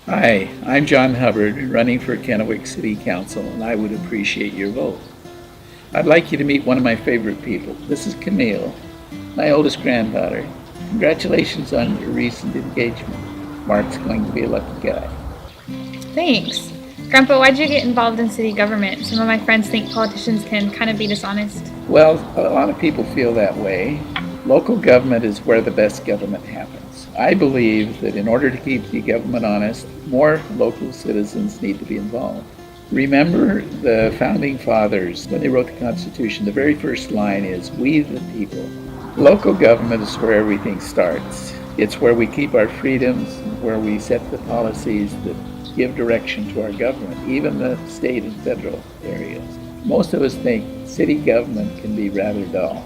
Hi, I'm John Hubbard, running for Kennewick City Council, and I would appreciate your vote. I'd like you to meet one of my favorite people. This is Camille, my oldest granddaughter. Congratulations on your recent engagement. Mark's going to be a lucky guy. Thanks. Grandpa, why'd you get involved in city government? Some of my friends think politicians can kind of be dishonest. Well, a lot of people feel that way. Local government is where the best government happens. I believe that in order to keep the government honest, more local citizens need to be involved. Remember the founding fathers, when they wrote the Constitution, the very first line is, "We the people." Local government is where everything starts. It's where we keep our freedoms, where we set the policies that give direction to our government, even the state and federal areas. Most of us think city government can be rather dull,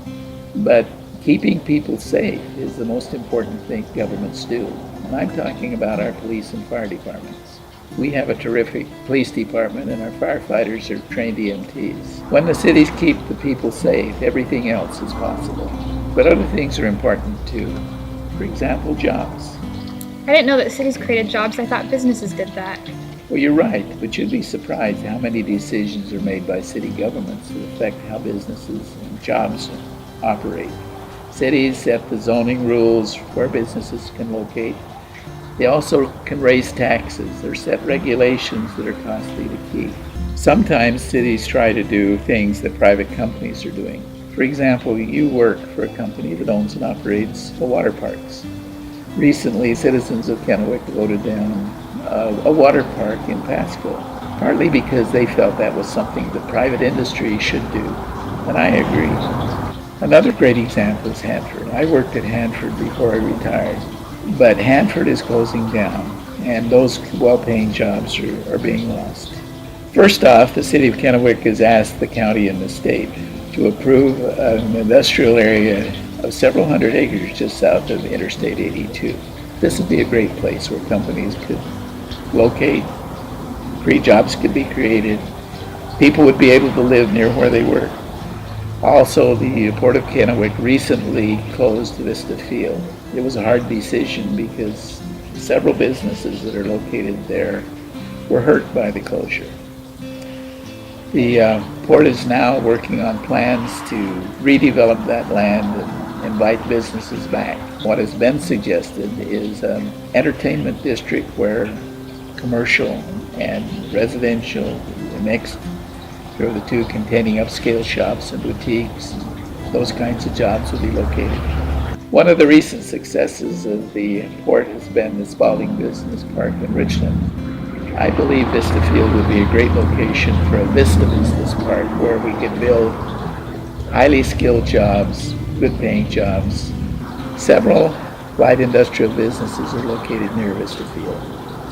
but keeping people safe is the most important thing governments do. And I'm talking about our police and fire departments. We have a terrific police department and our firefighters are trained EMTs. When the cities keep the people safe, everything else is possible. But other things are important too. For example, jobs. I didn't know that cities created jobs. I thought businesses did that. Well, you're right, but you'd be surprised how many decisions are made by city governments that affect how businesses and jobs operate. Cities set the zoning rules where businesses can locate. They also can raise taxes or set regulations that are costly to keep. Sometimes cities try to do things that private companies are doing. For example, you work for a company that owns and operates the water parks. Recently, citizens of Kennewick voted down a water park in Pasco, partly because they felt that was something the private industry should do, and I agree. Another great example is Hanford. I worked at Hanford before I retired, but Hanford is closing down, and those well-paying jobs are being lost. First off, the city of Kennewick has asked the county and the state to approve an industrial area of several hundred acres just south of Interstate 82. This would be a great place where companies could locate, free jobs could be created, people would be able to live near where they work. Also, the Port of Kennewick recently closed Vista Field. It was a hard decision because several businesses that are located there were hurt by the closure. The port is now working on plans to redevelop that land and invite businesses back. What has been suggested is an entertainment district where commercial and residential are mixed. There are the two containing upscale shops and boutiques. Those kinds of jobs will be located. One of the recent successes of the port has been the Spalding Business Park in Richland. I believe Vista Field would be a great location for a Vista Business Park where we could build highly skilled jobs, good paying jobs. Several light industrial businesses are located near Vista Field.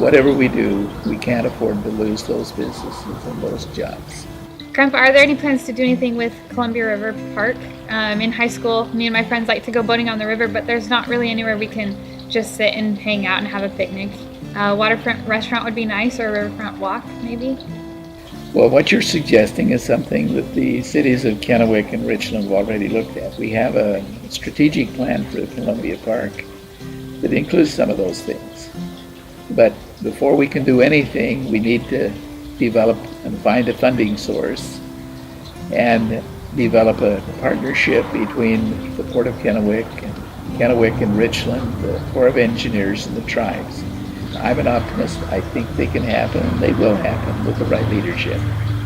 Whatever we do, we can't afford to lose those businesses and those jobs. Grandpa, are there any plans to do anything with Columbia River Park? In high school, me and my friends like to go boating on the river, but there's not really anywhere we can just sit and hang out and have a picnic. Waterfront restaurant would be nice, or a riverfront walk, maybe? Well, what you're suggesting is something that the cities of Kennewick and Richland have already looked at. We have a strategic plan for the Columbia Park that includes some of those things. But before we can do anything, we need to develop and find a funding source and develop a partnership between the Port of Kennewick and Richland, the Corps of Engineers, and the tribes. I'm an optimist. I think they can happen, and they will happen with the right leadership.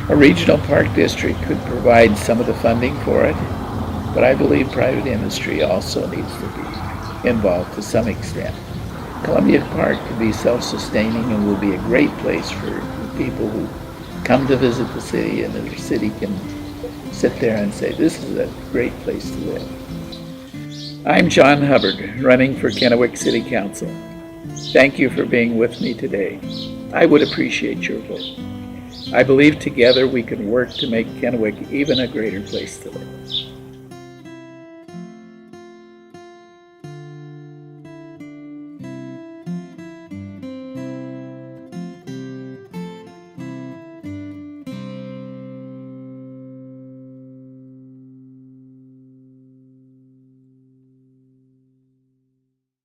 A regional park district could provide some of the funding for it, but I believe private industry also needs to be involved to some extent. Columbia Park can be self-sustaining and will be a great place for people who come to visit the city, and the city can sit there and say, this is a great place to live. I'm John Hubbard, running for Kennewick City Council. Thank you for being with me today. I would appreciate your vote. I believe together we can work to make Kennewick even a greater place to live.